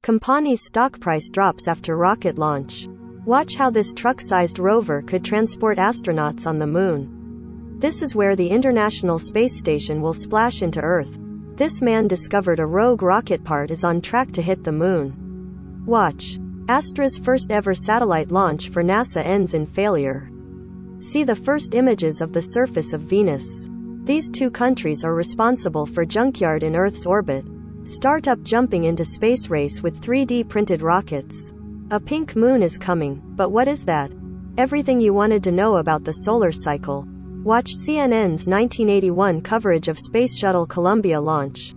Compani's stock price drops after rocket launch. Watch how this truck-sized rover could transport astronauts on the moon. This is where the International Space Station will splash into Earth. This man discovered a rogue rocket part is on track to hit the moon. Watch. Astra's first ever satellite launch for NASA ends in failure. See the first images of the surface of Venus. These two countries are responsible for junkyard in Earth's orbit. Startup jumping into space race with 3D printed rockets. A pink moon is coming, but what is that? Everything you wanted to know about the solar cycle. Watch CNN's 1981 coverage of Space Shuttle Columbia launch.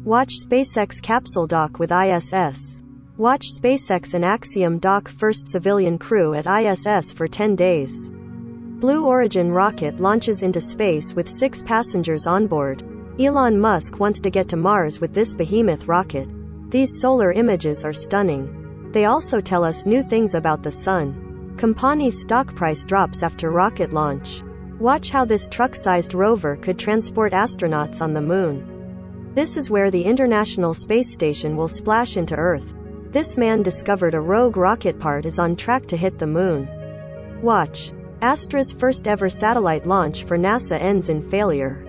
Watch SpaceX capsule dock with ISS. Watch SpaceX and Axiom dock first civilian crew at ISS for 10 days. Blue Origin rocket launches into space with 6 passengers on board. Elon Musk wants to get to Mars with this behemoth rocket. These solar images are stunning. They also tell us new things about the sun. Compani's stock price drops after rocket launch. Watch how this truck-sized rover could transport astronauts on the moon. This is where the International Space Station will splash into Earth. This man discovered a rogue rocket part is on track to hit the moon. Watch. Astra's first ever satellite launch for NASA ends in failure.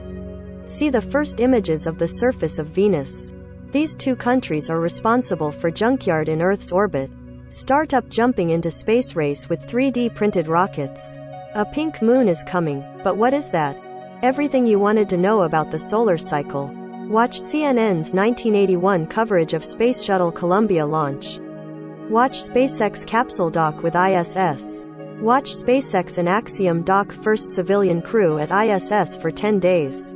See the first images of the surface of Venus. These two countries are responsible for junkyard in Earth's orbit. Startup jumping into space race with 3D printed rockets. A pink moon is coming, but what is that? Everything you wanted to know about the solar cycle. Watch CNN's 1981 coverage of Space Shuttle Columbia launch. Watch SpaceX capsule dock with ISS. Watch SpaceX and Axiom dock first civilian crew at ISS for 10 days.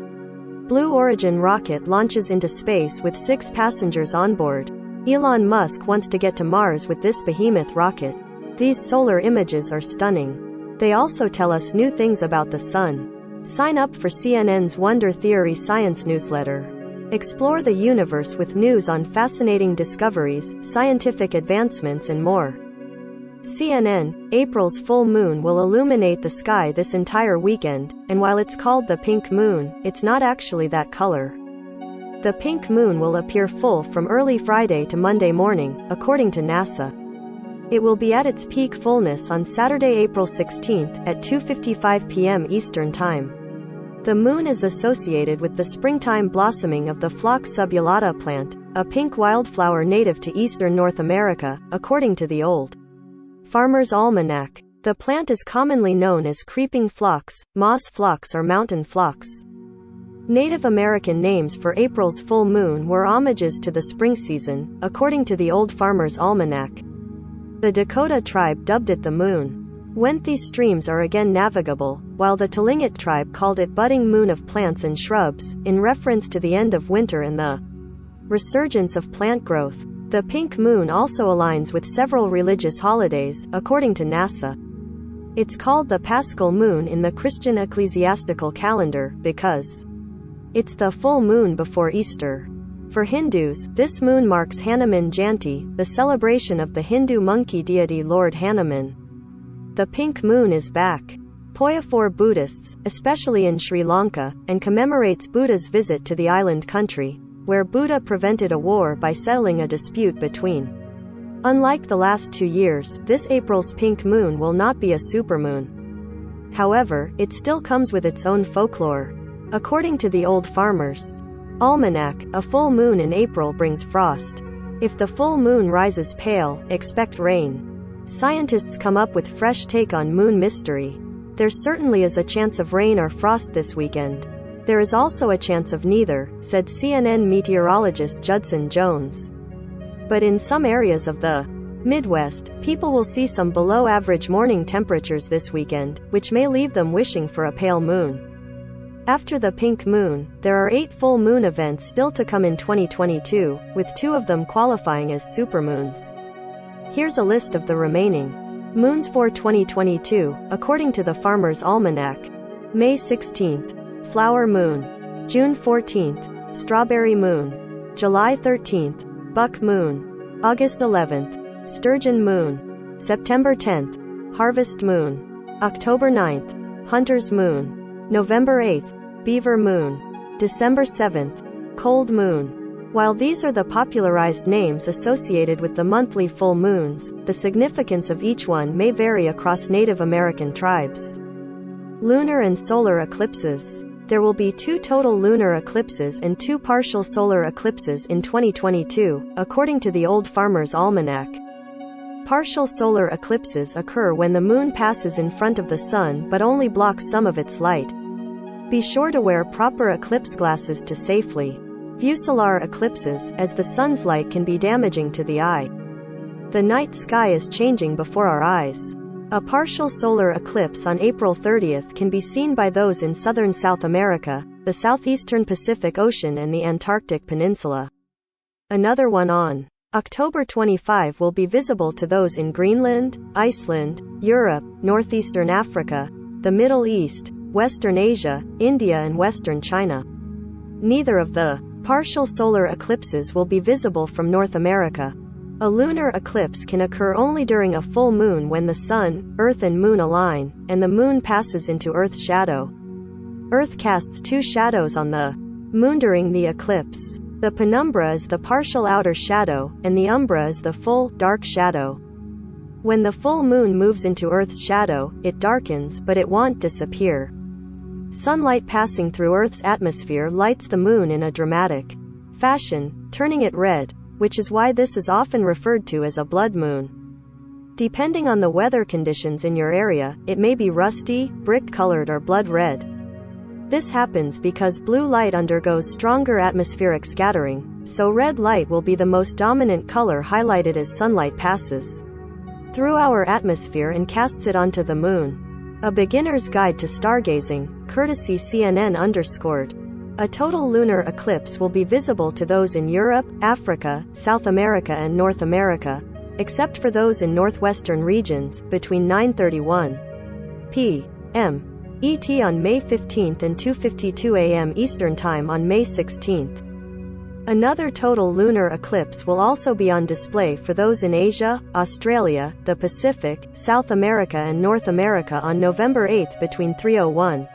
Blue Origin rocket launches into space with 6 passengers on board. Elon Musk wants to get to Mars with this behemoth rocket. These solar images are stunning. They also tell us new things about the sun. Sign up for CNN's Wonder Theory Science newsletter. Explore the universe with news on fascinating discoveries, scientific advancements and more. CNN, April's full moon will illuminate the sky this entire weekend, and while it's called the pink moon, it's not actually that color. The pink moon will appear full from early Friday to Monday morning, according to NASA. It will be at its peak fullness on Saturday, April 16th, at 2:55 p.m. Eastern Time. The moon is associated with the springtime blossoming of the Phlox subulata plant, a pink wildflower native to eastern North America, according to the Old Farmer's Almanac. The plant is commonly known as creeping phlox, moss phlox or mountain phlox. Native American names for April's full moon were homages to the spring season, according to the Old Farmer's Almanac. The Dakota tribe dubbed it the moon. Went these streams are again navigable, while the Tlingit tribe called it budding moon of plants and shrubs, in reference to the end of winter and the resurgence of plant growth. The pink moon also aligns with several religious holidays, according to NASA. It's called the Paschal moon in the Christian ecclesiastical calendar, because it's the full moon before Easter. For Hindus, this moon marks Hanuman Jayanti, the celebration of the Hindu monkey deity Lord Hanuman. The pink moon is back. Poya for Buddhists, especially in Sri Lanka, and commemorates Buddha's visit to the island country, where Buddha prevented a war by settling a dispute between. Unlike the last 2 years, this April's pink moon will not be a supermoon. However, it still comes with its own folklore. According to the Old Farmer's Almanac, a full moon in April brings frost. If the full moon rises pale, expect rain. Scientists come up with fresh take on moon mystery. There certainly is a chance of rain or frost this weekend. There is also a chance of neither, said CNN meteorologist Judson Jones. But in some areas of the Midwest, people will see some below-average morning temperatures this weekend, which may leave them wishing for a pale moon. After the pink moon, there are 8 full moon events still to come in 2022, with 2 of them qualifying as supermoons. Here's a list of the remaining moons for 2022, according to the Farmer's Almanac. May 16th. Flower moon. June 14th. Strawberry moon. July 13th. Buck moon. August 11th. Sturgeon moon. September 10th. Harvest moon. October 9th. Hunter's moon. November 8th. Beaver moon. December 7th. Cold moon. While these are the popularized names associated with the monthly full moons, the significance of each one may vary across Native American tribes. Lunar and solar eclipses. There will be 2 total lunar eclipses and 2 partial solar eclipses in 2022, according to the Old Farmer's Almanac. Partial solar eclipses occur when the moon passes in front of the sun but only blocks some of its light. Be sure to wear proper eclipse glasses to safely view solar eclipses, as the sun's light can be damaging to the eye. The night sky is changing before our eyes. A partial solar eclipse on April 30th can be seen by those in southern South America, the southeastern Pacific Ocean and the Antarctic Peninsula. Another one on October 25 will be visible to those in Greenland, Iceland, Europe, northeastern Africa, the Middle East, Western Asia, India and Western China. Neither of the partial solar eclipses will be visible from North America. A lunar eclipse can occur only during a full moon when the sun, earth and moon align, and the moon passes into Earth's shadow. Earth casts 2 shadows on the moon during the eclipse. The penumbra is the partial outer shadow, and the umbra is the full, dark shadow. When the full moon moves into Earth's shadow, it darkens, but it won't disappear. Sunlight passing through Earth's atmosphere lights the moon in a dramatic fashion, turning it red, which is why this is often referred to as a blood moon. Depending on the weather conditions in your area, it may be rusty, brick-colored or blood red. This happens because blue light undergoes stronger atmospheric scattering, so red light will be the most dominant color highlighted as sunlight passes through our atmosphere and casts it onto the moon. A Beginner's Guide to Stargazing, courtesy CNN underscored. A total lunar eclipse will be visible to those in Europe, Africa, South America and North America, except for those in northwestern regions, between 9:31 p.m. ET on May 15 and 2:52 a.m. Eastern Time on May 16. Another total lunar eclipse will also be on display for those in Asia, Australia, the Pacific, South America and North America on November 8 between 3:01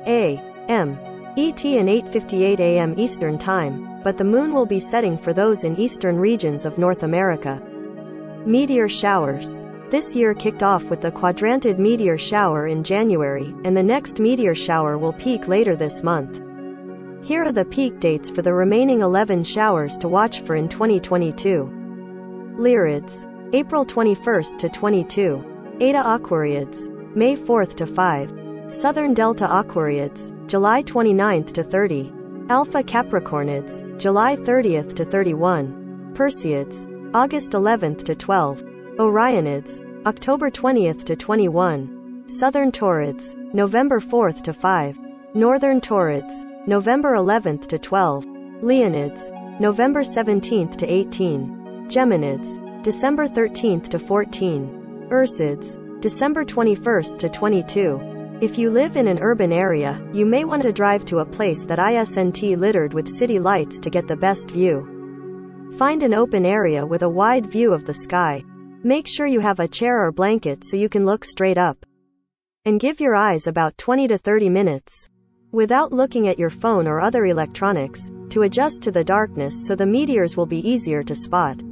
a.m. ET and 8:58 a.m. Eastern Time, but the moon will be setting for those in eastern regions of North America. Meteor showers. This year kicked off with the quadrantid meteor shower in January, and the next meteor shower will peak later this month. Here are the peak dates for the remaining 11 showers to watch for in 2022. Lyrids, April 21 to 22. Eta Aquariids, May 4 to 5. Southern Delta Aquariids, July 29 to 30. Alpha Capricornids, July 30 to 31. Perseids, August 11 to 12. Orionids, October 20 to 21. Southern Taurids, November 4 to 5. Northern Taurids, November 11 to 12. Leonids, November 17 to 18. Geminids, December 13 to 14. Ursids, December 21 to 22. If you live in an urban area, you may want to drive to a place that isn't littered with city lights to get the best view. Find an open area with a wide view of the sky. Make sure you have a chair or blanket so you can look straight up. And give your eyes about 20 to 30 minutes without looking at your phone or other electronics, to adjust to the darkness so the meteors will be easier to spot.